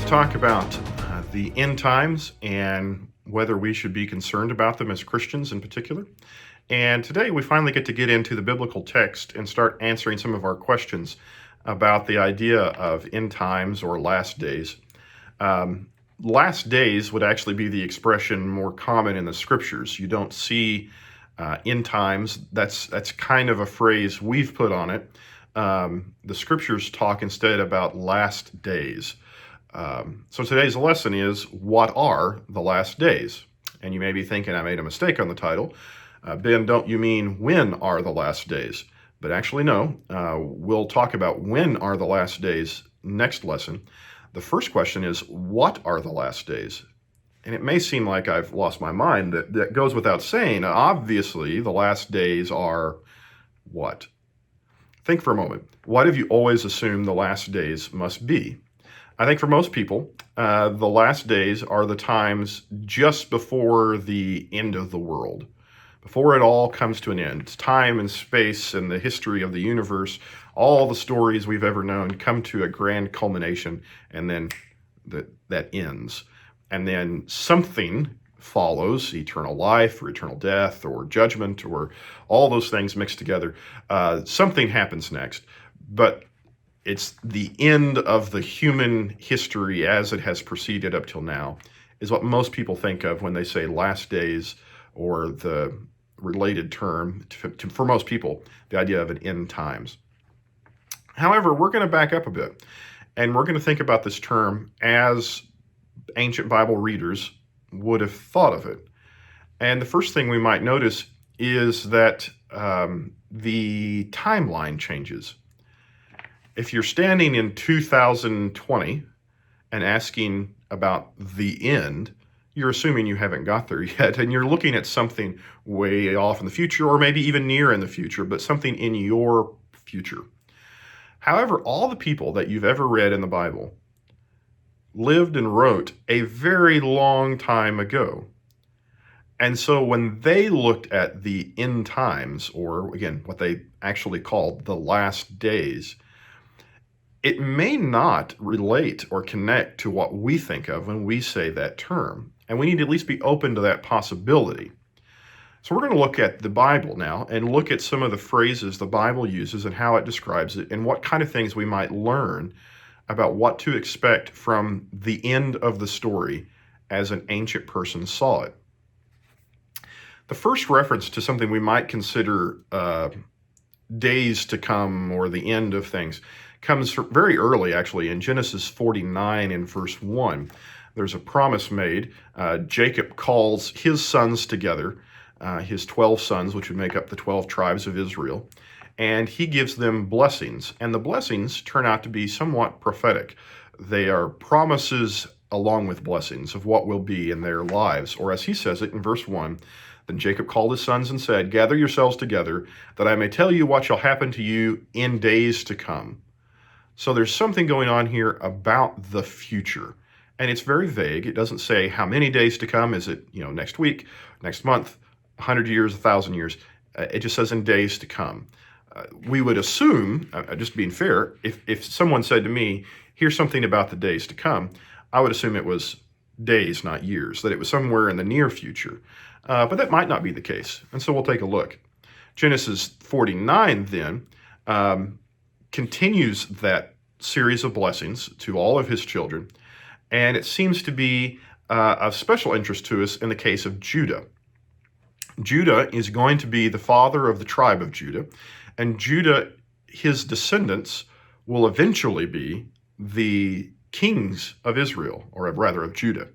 talk about the end times and whether we should be concerned about them as Christians in particular. And today we finally get into the biblical text and start answering some of our questions about the idea of end times or last days. Last days would actually be the expression more common in the scriptures. You don't see end times. That's kind of a phrase we've put on it. The scriptures talk instead about last days. So today's lesson is, what are the last days? And you may be thinking I made a mistake on the title. Ben, don't you mean when are the last days? But actually, no. We'll talk about when are the last days next lesson. The first question is, what are the last days? And it may seem like I've lost my mind. That goes without saying. Obviously, the last days are what? Think for a moment. What have you always assumed the last days must be? I think for most people, the last days are the times just before the end of the world, before it all comes to an end. It's time and space and the history of the universe, all the stories we've ever known come to a grand culmination, and then that ends. And then something follows, eternal life or eternal death or judgment or all those things mixed together. Something happens next, but it's the end of the human history as it has proceeded up till now is what most people think of when they say last days, or the related term for most people, the idea of an end times. However, we're going to back up a bit, and we're going to think about this term as ancient Bible readers would have thought of it. And the first thing we might notice is that the timeline changes. If you're standing in 2020 and asking about the end, you're assuming you haven't got there yet, and you're looking at something way off in the future, or maybe even near in the future, but something in your future. However, all the people that you've ever read in the Bible lived and wrote a very long time ago. And so when they looked at the end times, or again, what they actually called the last days, it may not relate or connect to what we think of when we say that term. And we need to at least be open to that possibility. So we're going to look at the Bible now and look at some of the phrases the Bible uses and how it describes it, and what kind of things we might learn about what to expect from the end of the story as an ancient person saw it. The first reference to something we might consider days to come, or the end of things, comes very early, actually, in Genesis 49 in verse 1. There's a promise made. Jacob calls his sons together, his 12 sons, which would make up the 12 tribes of Israel, and he gives them blessings. And the blessings turn out to be somewhat prophetic. They are promises along with blessings of what will be in their lives. Or as he says it in verse 1, then Jacob called his sons and said, "Gather yourselves together, that I may tell you what shall happen to you in days to come." So there's something going on here about the future. And it's very vague. It doesn't say how many days to come. Is it, next week, next month, 100 years, 1,000 years? It just says in days to come. We would assume, just being fair, if someone said to me, here's something about the days to come, I would assume it was days, not years, that it was somewhere in the near future. But that might not be the case. And so we'll take a look. Genesis 49 then continues that series of blessings to all of his children. And it seems to be of special interest to us in the case of Judah. Judah is going to be the father of the tribe of Judah. And Judah, his descendants, will eventually be the kings of Israel, or rather of Judah.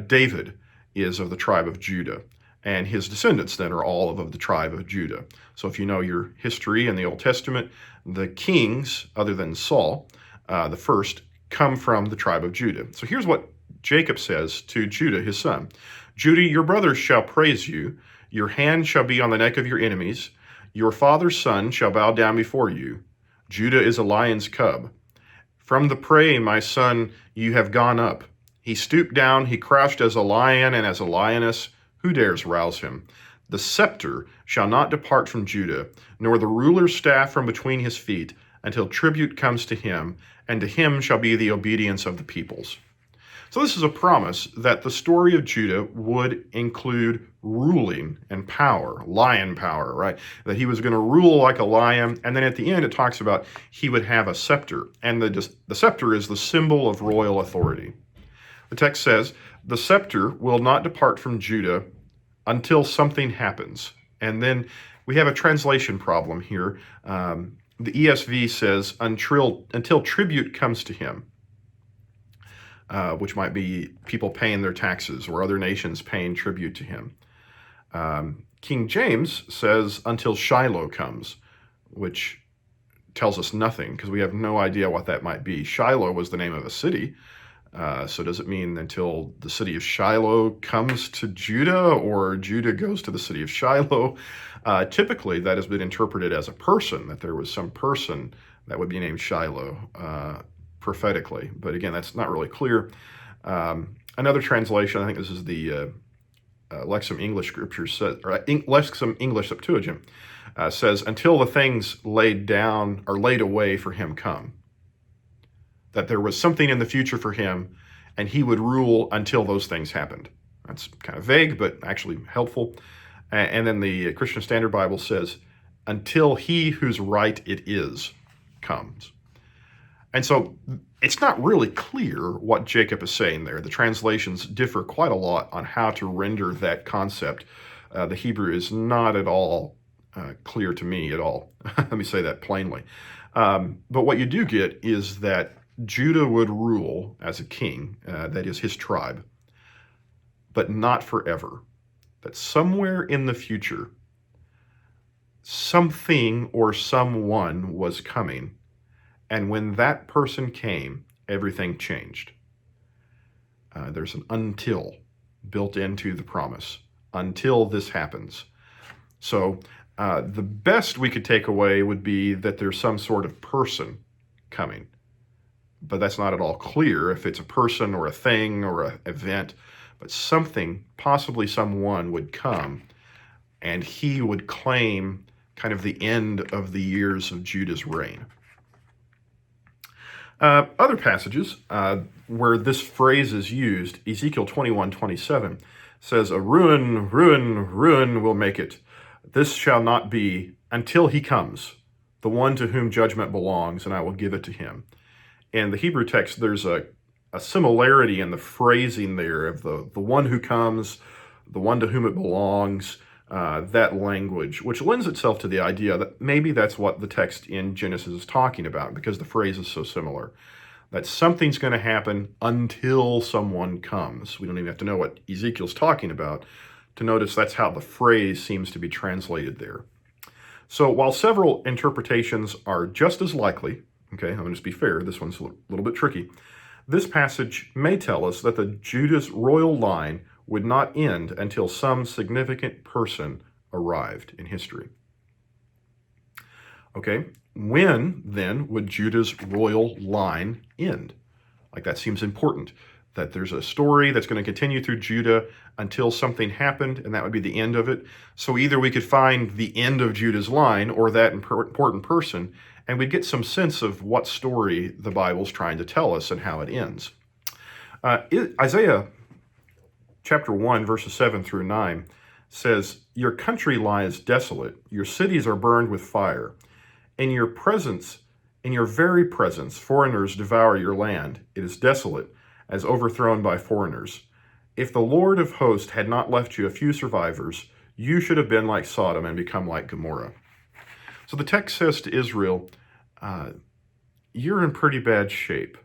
David is of the tribe of Judah, and his descendants then are all of the tribe of Judah. So if you know your history in the Old Testament, the kings, other than Saul, the first, come from the tribe of Judah. So here's what Jacob says to Judah, his son. "Judah, your brothers shall praise you. Your hand shall be on the neck of your enemies. Your father's son shall bow down before you. Judah is a lion's cub. From the prey, my son, you have gone up. He stooped down, he crouched as a lion and as a lioness. Who dares rouse him? The scepter shall not depart from Judah, nor the ruler's staff from between his feet, until tribute comes to him, and to him shall be the obedience of the peoples." So this is a promise that the story of Judah would include ruling and power, lion power, right? That he was going to rule like a lion. And then at the end, it talks about he would have a scepter. And the scepter is the symbol of royal authority. The text says, the scepter will not depart from Judah until something happens. And then we have a translation problem here. The ESV says, until tribute comes to him. Which might be people paying their taxes or other nations paying tribute to him. King James says, until Shiloh comes, which tells us nothing because we have no idea what that might be. Shiloh was the name of a city. So does it mean until the city of Shiloh comes to Judah, or Judah goes to the city of Shiloh? Typically, that has been interpreted as a person, that there was some person that would be named Shiloh prophetically. But again, that's not really clear. Another translation, I think this is the Lexham English Scriptures, or Lexham English Septuagint, says, until the things laid down or laid away for him come. That there was something in the future for him, and he would rule until those things happened. That's kind of vague, but actually helpful. And then the Christian Standard Bible says, until he whose right it is comes. And so it's not really clear what Jacob is saying there. The translations differ quite a lot on how to render that concept. The Hebrew is not at all clear to me at all. Let me say that plainly. But what you do get is that Judah would rule as a king, that is his tribe, but not forever. That somewhere in the future, something or someone was coming, and when that person came, everything changed. There's an until built into the promise, until this happens. So the best we could take away would be that there's some sort of person coming. But that's not at all clear if it's a person or a thing or an event. But something, possibly someone, would come, and he would claim kind of the end of the years of Judah's reign. Other passages where this phrase is used, Ezekiel 21:27 says, a ruin, ruin, ruin will make it. This shall not be until he comes, the one to whom judgment belongs, and I will give it to him. In the Hebrew text, there's a similarity in the phrasing there of the one who comes, the one to whom it belongs, that language, which lends itself to the idea that maybe that's what the text in Genesis is talking about, because the phrase is so similar. That something's going to happen until someone comes. We don't even have to know what Ezekiel's talking about to notice that's how the phrase seems to be translated there. So while several interpretations are just as likely, okay, I'm going to just be fair, this one's a little bit tricky. This passage may tell us that the Judah's royal line would not end until some significant person arrived in history. Okay, when then would Judah's royal line end? Like, that seems important, that there's a story that's going to continue through Judah until something happened, and that would be the end of it. So either we could find the end of Judah's line or that important person, and we'd get some sense of what story the Bible's trying to tell us and how it ends. Isaiah chapter 1, verses 7 through 9 says, your country lies desolate, your cities are burned with fire. In your presence, in your very presence, foreigners devour your land. It is desolate, as overthrown by foreigners. If the Lord of hosts had not left you a few survivors, you should have been like Sodom and become like Gomorrah. So the text says to Israel, you're in pretty bad shape,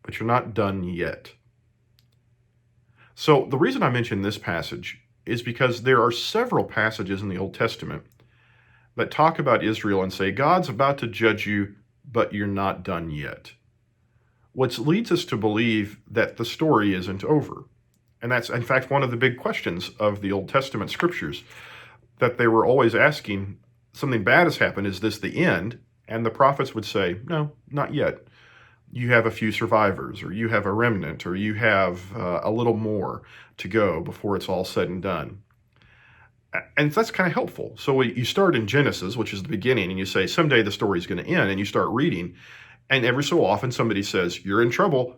but you're not done yet. So the reason I mention this passage is because there are several passages in the Old Testament that talk about Israel and say, God's about to judge you, but you're not done yet. Which leads us to believe that the story isn't over. And that's, in fact, one of the big questions of the Old Testament scriptures, that they were always asking, something bad has happened, is this the end? And the prophets would say, no, not yet. You have a few survivors, or you have a remnant, or you have a little more to go before it's all said and done. And that's kind of helpful. So you start in Genesis, which is the beginning, and you say, someday the story's going to end, and you start reading, and every so often somebody says, you're in trouble,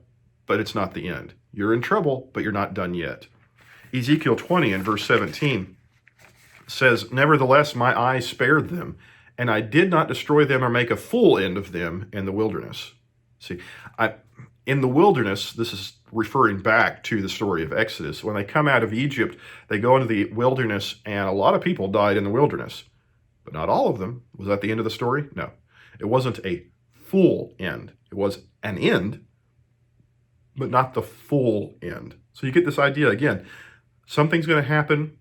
but it's not the end. You're in trouble, but you're not done yet. Ezekiel 20 and verse 17 says, "Nevertheless, my eyes spared them, and I did not destroy them or make a full end of them in the wilderness." See, in the wilderness, this is referring back to the story of Exodus. When they come out of Egypt, they go into the wilderness, and a lot of people died in the wilderness, but not all of them. Was that the end of the story? No. It wasn't a full end. It was an end, but not the full end. So you get this idea again. Something's going to happen.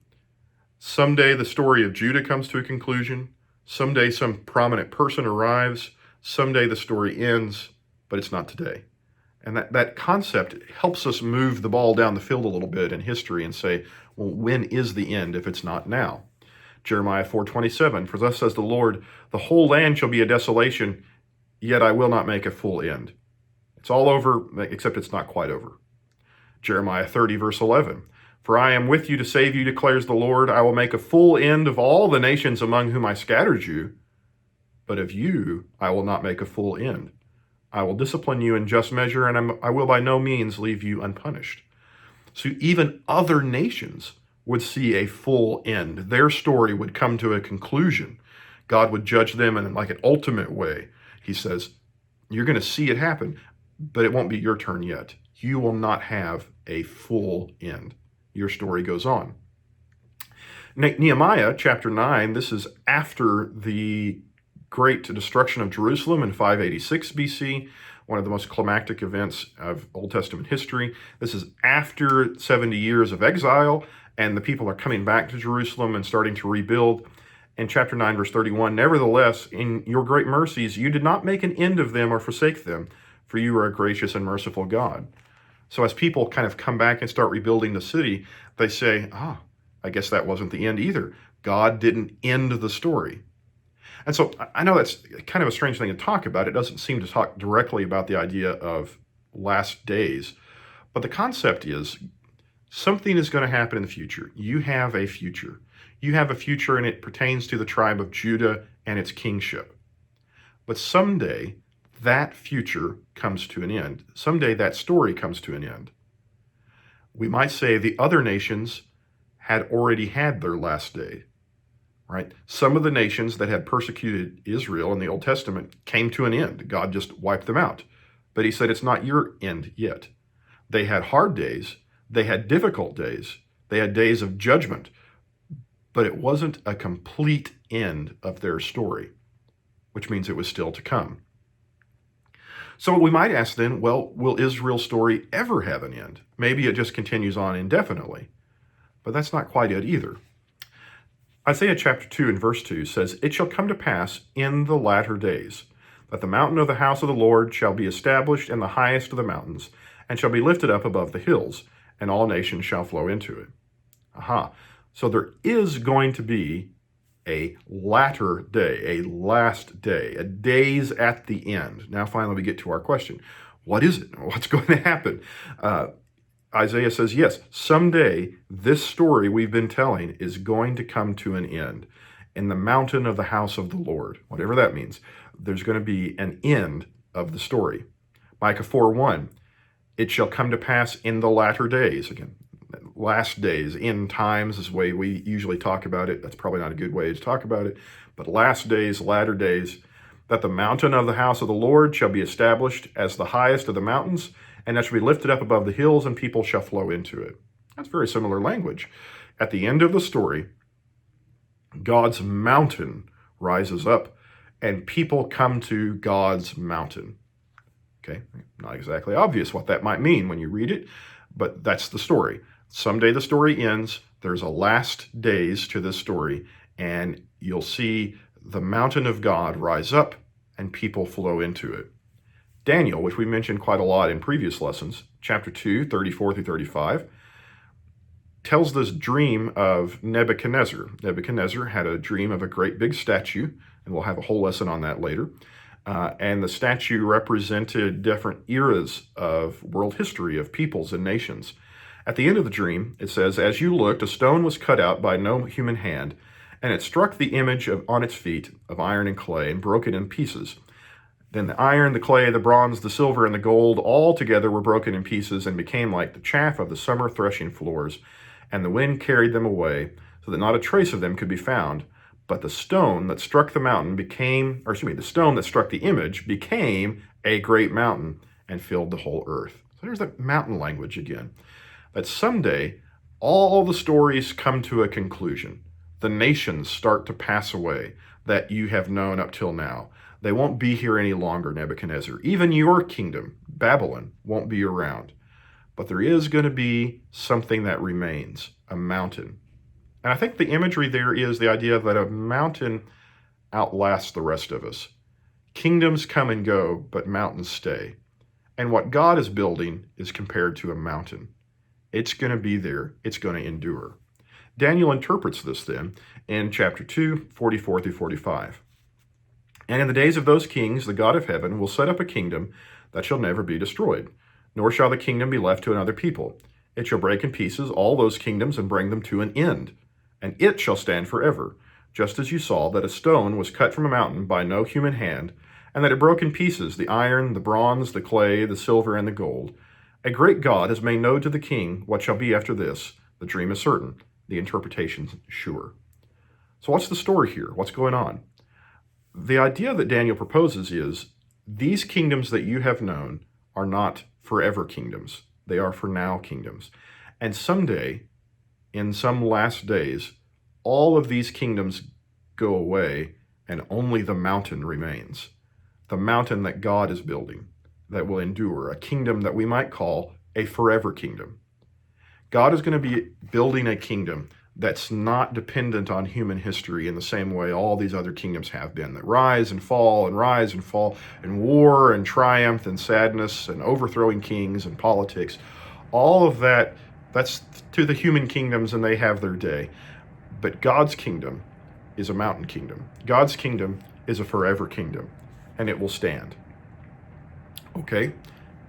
Someday the story of Judah comes to a conclusion. Someday some prominent person arrives. Someday the story ends, but it's not today. And that concept helps us move the ball down the field a little bit in history and say, well, when is the end if it's not now? Jeremiah 4:27, "For thus says the Lord, the whole land shall be a desolation, yet I will not make a full end." It's all over, except it's not quite over. Jeremiah 30, verse 11, "For I am with you to save you, declares the Lord. I will make a full end of all the nations among whom I scattered you, but of you I will not make a full end. I will discipline you in just measure, and I will by no means leave you unpunished." So even other nations would see a full end. Their story would come to a conclusion. God would judge them in like an ultimate way. He says, you're going to see it happen, but it won't be your turn yet. You will not have a full end. Your story goes on. Nehemiah chapter 9, this is after the great destruction of Jerusalem in 586 BC, one of the most climactic events of Old Testament history. This is after 70 years of exile, and the people are coming back to Jerusalem and starting to rebuild. In chapter 9, verse 31, "Nevertheless, in your great mercies, you did not make an end of them or forsake them, for you are a gracious and merciful God." So as people kind of come back and start rebuilding the city, they say, I guess that wasn't the end either. God didn't end the story. And so I know that's kind of a strange thing to talk about. It doesn't seem to talk directly about the idea of last days. But the concept is something is going to happen in the future. You have a future. You have a future, and it pertains to the tribe of Judah and its kingship. But someday, that future comes to an end. Someday, that story comes to an end. We might say the other nations had already had their last day. Right? Some of the nations that had persecuted Israel in the Old Testament came to an end. God just wiped them out. But he said, it's not your end yet. They had hard days. They had difficult days. They had days of judgment. But it wasn't a complete end of their story, which means it was still to come. So we might ask then, well, will Israel's story ever have an end? Maybe it just continues on indefinitely. But that's not quite it either. Isaiah chapter 2 and verse 2 says, "It shall come to pass in the latter days that the mountain of the house of the Lord shall be established in the highest of the mountains, and shall be lifted up above the hills, and all nations shall flow into it." So there is going to be a latter day, a last day, a days at the end. Now finally we get to our question. What is it? What's going to happen? Isaiah says, yes, someday this story we've been telling is going to come to an end in the mountain of the house of the Lord, whatever that means. There's going to be an end of the story. Micah 4:1, "It shall come to pass in the latter days." Again, last days, end times is the way we usually talk about it. That's probably not a good way to talk about it. But last days, latter days, "that the mountain of the house of the Lord shall be established as the highest of the mountains, and that shall be lifted up above the hills, and people shall flow into it." That's very similar language. At the end of the story, God's mountain rises up, and people come to God's mountain. Okay, not exactly obvious what that might mean when you read it, but that's the story. Someday the story ends. There's a last days to this story, and you'll see the mountain of God rise up, and people flow into it. Daniel, which we mentioned quite a lot in previous lessons, chapter 2, 34 through 35, tells this dream of Nebuchadnezzar. Nebuchadnezzar had a dream of a great big statue, and we'll have a whole lesson on that later. And the statue represented different eras of world history, of peoples and nations. At the end of the dream, it says, "As you looked, a stone was cut out by no human hand, and it struck the image on its feet of iron and clay and broke it in pieces. Then the iron, the clay, the bronze, the silver, and the gold all together were broken in pieces and became like the chaff of the summer threshing floors, and the wind carried them away, so that not a trace of them could be found. But the stone that struck the mountain became, or excuse me, the stone that struck the image became a great mountain and filled the whole earth. So there's that mountain language again. That someday all the stories come to a conclusion. The nations start to pass away that you have known up till now. They won't be here any longer, Nebuchadnezzar. Even your kingdom, Babylon, won't be around. But there is going to be something that remains, a mountain. And I think the imagery there is the idea that a mountain outlasts the rest of us. Kingdoms come and go, but mountains stay. And what God is building is compared to a mountain. It's going to be there. It's going to endure. Daniel interprets this then in chapter 2, 44 through 45. And in the days of those kings, the God of heaven will set up a kingdom that shall never be destroyed, nor shall the kingdom be left to another people. It shall break in pieces all those kingdoms and bring them to an end, and it shall stand forever, just as you saw that a stone was cut from a mountain by no human hand, and that it broke in pieces the iron, the bronze, the clay, the silver, and the gold. A great God has made known to the king what shall be after this. The dream is certain, the interpretation sure. So what's the story here? What's going on? The idea that Daniel proposes is these kingdoms that you have known are not forever kingdoms. They are for now kingdoms. And someday, in some last days, all of these kingdoms go away and only the mountain remains. The mountain that God is building that will endure, a kingdom that we might call a forever kingdom. God is going to be building a kingdom that's not dependent on human history in the same way all these other kingdoms have been, that rise and fall and war and triumph and sadness and overthrowing kings and politics. All of that, that's to the human kingdoms and they have their day. But God's kingdom is a mountain kingdom. God's kingdom is a forever kingdom, and it will stand. Okay,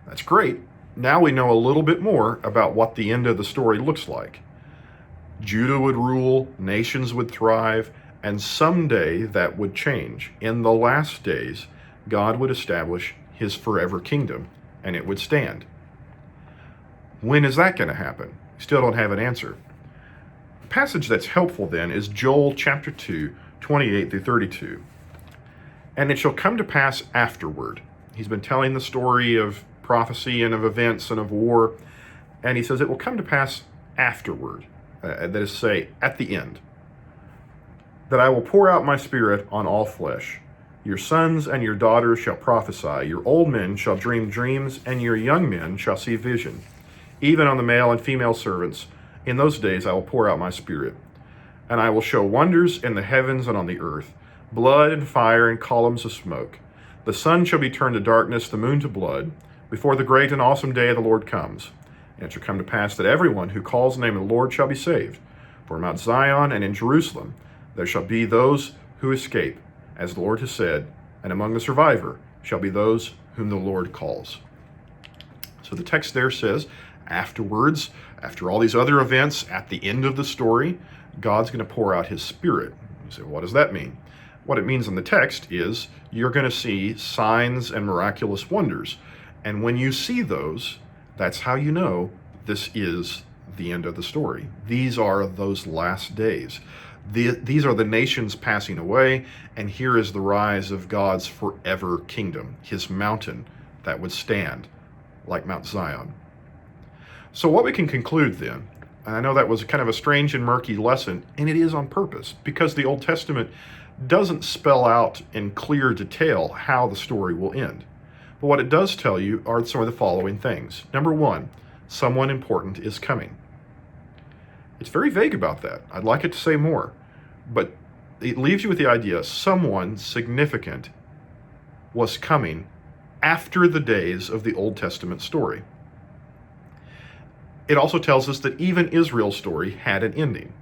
that's great. Now we know a little bit more about what the end of the story looks like. Judah would rule, nations would thrive, and someday that would change. In the last days, God would establish his forever kingdom, and it would stand. When is that going to happen? Still don't have an answer. The passage that's helpful then is Joel chapter 2, 28 through 32. And it shall come to pass afterward. He's been telling the story of prophecy and of events and of war, and he says it will come to pass afterward. That is to say, at the end, that I will pour out my spirit on all flesh. Your sons and your daughters shall prophesy, your old men shall dream dreams, and your young men shall see vision. Even on the male and female servants, in those days I will pour out my spirit. And I will show wonders in the heavens and on the earth, blood and fire and columns of smoke. The sun shall be turned to darkness, the moon to blood, before the great and awesome day of the Lord comes. And it shall come to pass that everyone who calls the name of the Lord shall be saved. For in Mount Zion and in Jerusalem there shall be those who escape, as the Lord has said, and among the survivor shall be those whom the Lord calls. So the text there says, afterwards, after all these other events, at the end of the story, God's going to pour out his spirit. You say, what does that mean? What it means in the text is you're going to see signs and miraculous wonders. And when you see those, that's how you know this is the end of the story. These are those last days. These are the nations passing away, and here is the rise of God's forever kingdom, his mountain that would stand like Mount Zion. So what we can conclude then, and I know that was kind of a strange and murky lesson, and it is on purpose, because the Old Testament doesn't spell out in clear detail how the story will end. But what it does tell you are some of the following things. Number one, someone important is coming. It's very vague about that. I'd like it to say more, but it leaves you with the idea someone significant was coming after the days of the Old Testament story. It also tells us that even Israel's story had an ending.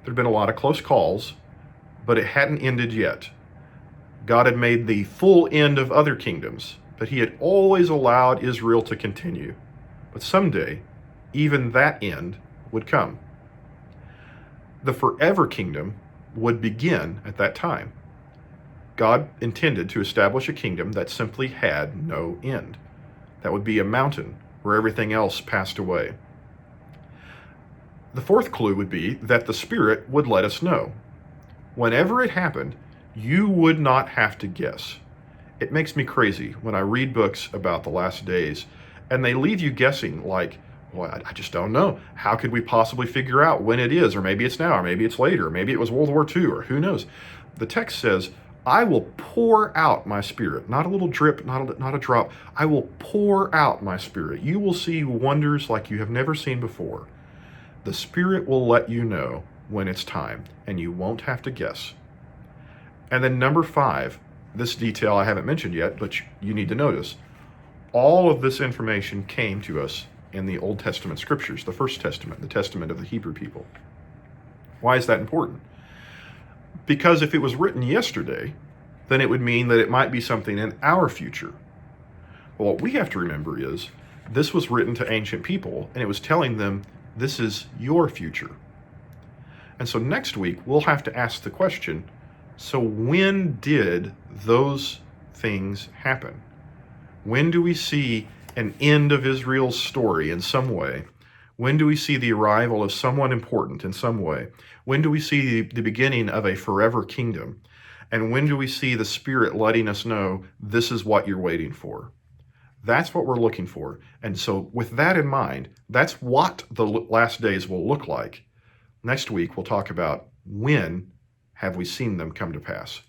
There had been a lot of close calls, but it hadn't ended yet. God had made the full end of other kingdoms, but he had always allowed Israel to continue. But someday, even that end would come. The forever kingdom would begin at that time. God intended to establish a kingdom that simply had no end. That would be a mountain where everything else passed away. The fourth clue would be that the Spirit would let us know. Whenever it happened, you would not have to guess. It makes me crazy when I read books about the last days and they leave you guessing like, well, I just don't know. How could we possibly figure out when it is? Or maybe it's now, or maybe it's later, or maybe it was World War II, or who knows? The text says, I will pour out my Spirit. Not a little drip, not a drop. I will pour out my Spirit. You will see wonders like you have never seen before. The Spirit will let you know when it's time, and you won't have to guess. And then number 5, this detail I haven't mentioned yet, but you need to notice. All of this information came to us in the Old Testament scriptures, the First Testament, the Testament of the Hebrew people. Why is that important? Because if it was written yesterday, then it would mean that it might be something in our future. Well, what we have to remember is this was written to ancient people, and it was telling them this is your future. And so next week, we'll have to ask the question, so when did those things happen? When do we see an end of Israel's story in some way? When do we see the arrival of someone important in some way? When do we see the beginning of a forever kingdom? And when do we see the Spirit letting us know this is what you're waiting for? That's what we're looking for. And so with that in mind, that's what the last days will look like. Next week, we'll talk about when have we seen them come to pass.